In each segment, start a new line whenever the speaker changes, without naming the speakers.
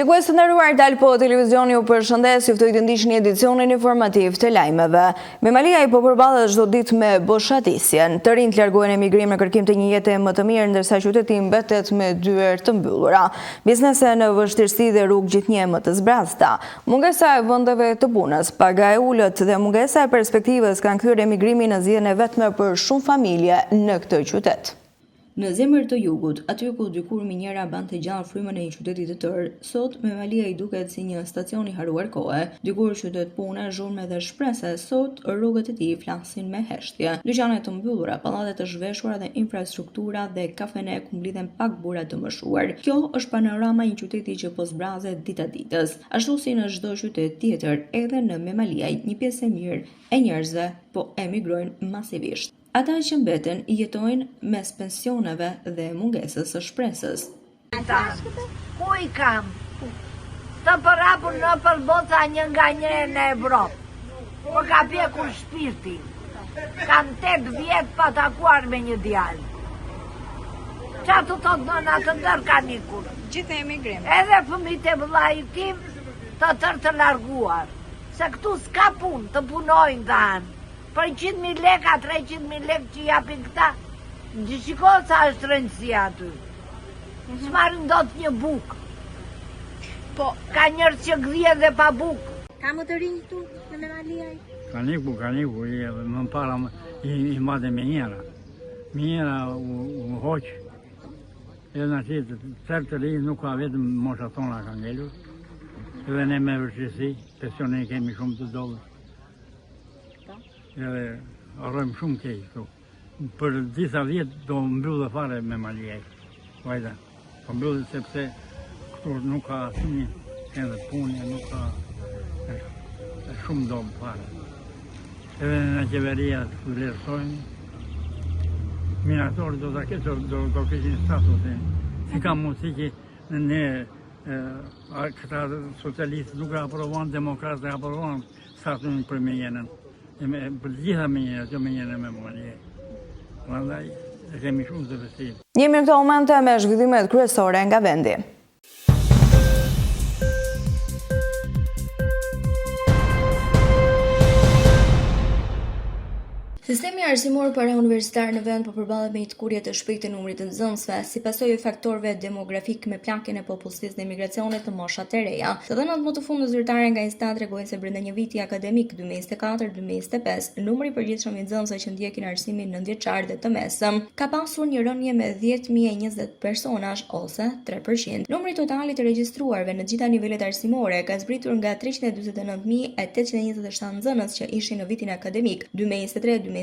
Shikues të nderuar, Dalpo Televizioni ju përshëndes, ju ftoj të ndiqni edicionin informativ të lajmeve. Memalia po përballet çdo ditë me boshatisjen. Të rinjt largohen emigrim në kërkim të një jete më të mirë, ndërsa qyteti mbetet me dyer të mbyllura. Biznese në vështirësi dhe rrugë gjithnjë më të zbrazta. Mungesa e vendeve të punës, paga e ulët dhe mungesa e perspektivës kanë kthyer emigrimin në zgjedhjen e vetme për shumë familje në këtë qytet. Në zemër të jugut, aty ku dikur minjera bante gjallë frymën e një qyteti të tërë, sot Memalia i duket si një stacion i haruar kohe. Dikur qytet pune, zhurmë dhe shprese, sot rrugët e tij flasin me heshtje. Dyqane të mbyllura, pallate të zhveshura dhe infrastruktura dhe kafene ku mblidhen pak bura të mëshuar. Kjo është panorama i një qyteti që po zbrazet dita ditës. Ashtu si në çdo qytet tjetër, edhe në Memalia një pjesë e mirë e njerëzve po emigrojnë masivisht. Ata që mbeten jetojnë mes pensioneve dhe mungesës së shpresës.
Ku i kam? Të përhapur në përboca një nga një në Evropë. Po ka pjekur shpirti. Kam 8 vjet pa takuar me një djalë. Qa të thot nëna të tërë kanë ikur?
Gjithë emigrim.
Edhe fëmijët e vëllait tim të tërë të larguar. Se këtu s'ka punë, të punojnë dhanë. Për 100.000 leka, 300.000 lek që japin këta, në shiko sa është rëndësia aty. S'marrin dot një bukë.
Po,
ka njerëz që gdhjen dhe pa bukë.
Ka më të rinj këtu në Memalia?
Ka niku, më para i madhe me njëra. Njëra u hoqë, edhe në qitë tërë të rinj nuk ka vetëm mosha tona ka ngelur, edhe ne me vërshësi, pensionin kemi shumë të dollë. Edhe arrojmë shumë kej këtu. Për disa vjetë do mbyllë fare Memalia. Vajda, po mbyllë sepse këtu nuk ka asnjë edhe punë, nuk ka shumë dollë fare. Edhe në qeveria të vlerësojnë, minatorë do të ketë, do kishin statusin. Si ka mundësi që ne këta socialistë nuk e aprovan, demokratë e aprovan statusin për menjenën. Për gjitha menjera, që menjera me Memalia. Prandaj kemi shumë të vështirë.
Jemi në këto momente me zhvillimet kryesore nga vendi. Sistemi arsimor para-universitar në vend po përballet me një tkurje të shpejtë të numrit të nxënësve, si pasojë e faktorëve demografik me plakjen e popullsisë dhe emigracionit të moshat të reja. Të dhënat më të fundit zyrtare nga Instat tregojnë se brenda një viti akademik 2024-2025, numri i përgjithshëm i nxënësve që ndjekin arsimin nëntëvjeçar dhe të mesëm ka pasur një rënje me 10.020 personazh ose 3%. Numri total i të regjistruarve në gjitha nivelet arsimore ka zbritur nga 349.827 nxënës që ishin në vitin akademik 2023 në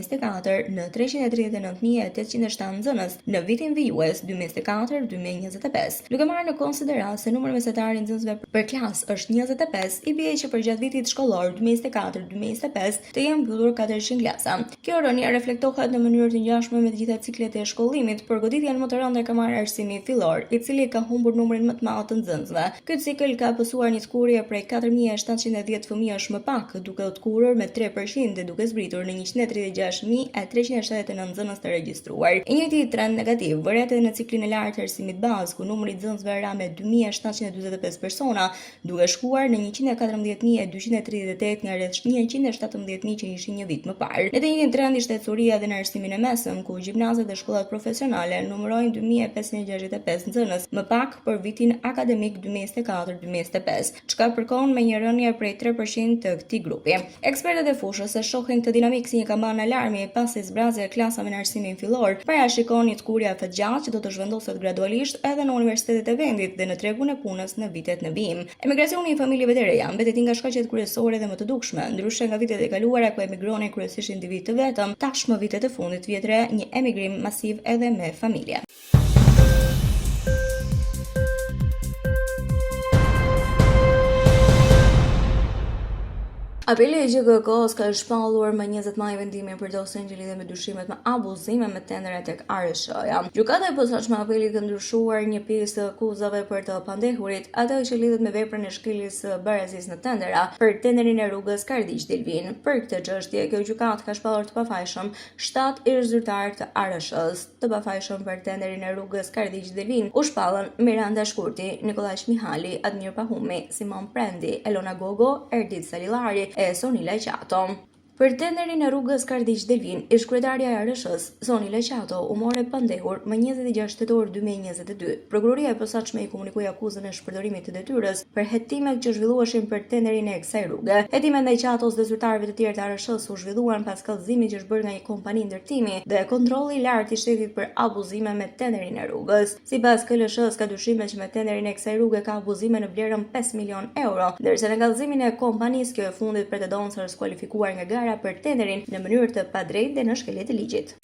339.807 nxënës në vitin vijues 2024-2025. Duke marrë në konsiderat se numri mesatar i nxënësve për klasë është 25, i bie që për gjatë vitit shkollor 2024-2025 të jenë mbyllur 400 klasa. Kjo rënje reflektohet në mënyrë të ngjashme me të gjitha ciklet e shkollimit, por goditjen më të rëndë ka marrë arsimi fillor, i cili ka humbur numrin më të madh të nxënësve. Ky cikël ka pasur një tkurje prej 4.710 fëmijësh më pak, duke u tkurur me 3% dhe duke zbritur në 136.379 nxënës të regjistruar. I njëjti trend negativ vëret edhe në ciklin e lartë të arsimit bazë, ku numri i nxënësve ra me 2.745 persona, duke shkuar në 114.238 nga rreth 117.000 që ishin një vit më parë. Në të njëjtin trend ishte ecurria edhe në arsimin e mesëm, ku gjimnazet dhe shkollat profesionale numërojnë 2.565 nxënës, më pak për vitin akademik 2024-2025, çka përkon me një rënje prej 3% të këtij grupi. Ekspertët e fushës e shohin këtë dinamikë si një kampan alarmi pasi zbrazja e klasave në arsimin fillor, parashikon një tkurje afatgjatë që do të zhvendoset gradualisht edhe në universitetet e vendit dhe në tregun e punës në vitet në vijim. Emigracioni i familjeve të reja mbetet nga shkaqet kryesore dhe më të dukshme, ndryshe nga vitet e kaluara ku emigronin kryesisht individ të vetëm, tashmë vitet e fundit vjetre një emigrim masiv edhe me familje. Apeli i GKK-s ka shpallur më 20 maj vendimin për dosjen që lidhet me dyshimet me abuzime me tendere tek ARSH-ja. Gjykata e posaçme apelit ka ndryshuar një pjesë të akuzave për të pandehurit, ato që lidhet me veprën e shkeljes së barazisë në tendera për tenderin e rrugës Kardhiq-Delvin. Për këtë çështje, kjo gjykatë ka shpallur të pafajshëm 7 ish zyrtarë të ARSH-s. Të pafajshëm për tenderin e rrugës Kardhiq-Delvin u shpallën Miranda Shkurti, Nikolaj Mihali, Admir Pahumi, Simon Prendi, Elona Gogo, Erdit Salillari e Sonila Qato. Për tenderin e rrugës Kardhiq-Delvin, ish-kryetarja e ARSH-s, Sonila Qato, u more pandehur më 26 tetor 2022. Prokuroria e posaçme i komunikoi akuzën e shpërdorimit të detyrës për hetimet që zhvillueshin për tenderin e kësaj rruge. Hetimet ndaj Qatos dhe zyrtarëve të tjerë të ARSH-s u zhvilluan pas kallëzimit që është bërë nga një kompani ndërtimi dhe kontrolli i lartë i shtetit për abuzime me tenderin e rrugës. Sipas KLSH-s ka dyshime që me tenderin e kësaj rruge ka abuzime në vlerën 5 milion euro, ndërsa në kallëzimin e kompanisë kjo e fundit pretendon se është skualifikuar nga gara për tenderin në mënyrë të padrejtë dhe në shkelje të ligjit.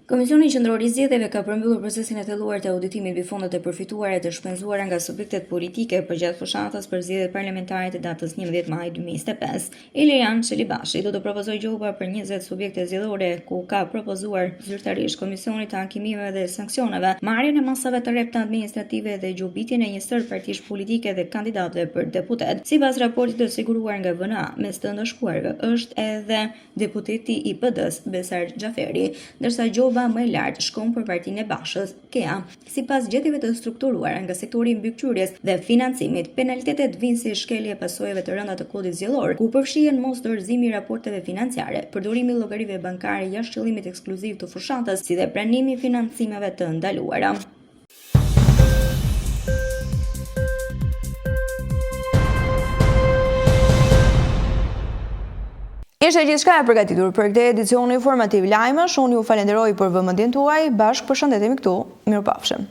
Komisioni Qendror i Zgjedhjeve ka përmbyllur procesin e thelluar të auditimit mbi fondet e përfituara të shpenzuara nga subjektet politike përgjatë fushatës për zgjedhjet parlamentare të datës 11 maj 2025. Ilirian Çelibashi do të propozojë gjoba për 20 subjekte zgjedhore, ku ka propozuar zyrtarisht Komisionit të Ankimeve dhe Sanksioneve marrjen e masave të rrepta administrative dhe gjobitjen e një sër partish politike dhe kandidatëve për deputet. Sipas raportit të siguruar nga VNA, mes të ndëshkuarve është edhe deputeti i PD-s Besar Xhaferi, ndërsa gjoba më e lartë shkon për Partinë e Bashës, KEA. Sipas gjetjeve të strukturuara nga sektori i mbikëqyrjes dhe financimit, penalitetet vijnë si shkelje e pasojave të rënda të kodit zgjedhor, ku përfshihen mos dorëzimi i raporteve financiare, përdorimi i llogarive bankare jashtë qëllimit ekskluziv të fushatës, si dhe pranimi i financimeve të ndaluara.
Ishte gjithçka e përgatitur për këtë edicion informativ lajmësh. Unë ju falenderoj për vëmendjen tuaj. Bashkë përshëndetemi këtu. Mirupafshim.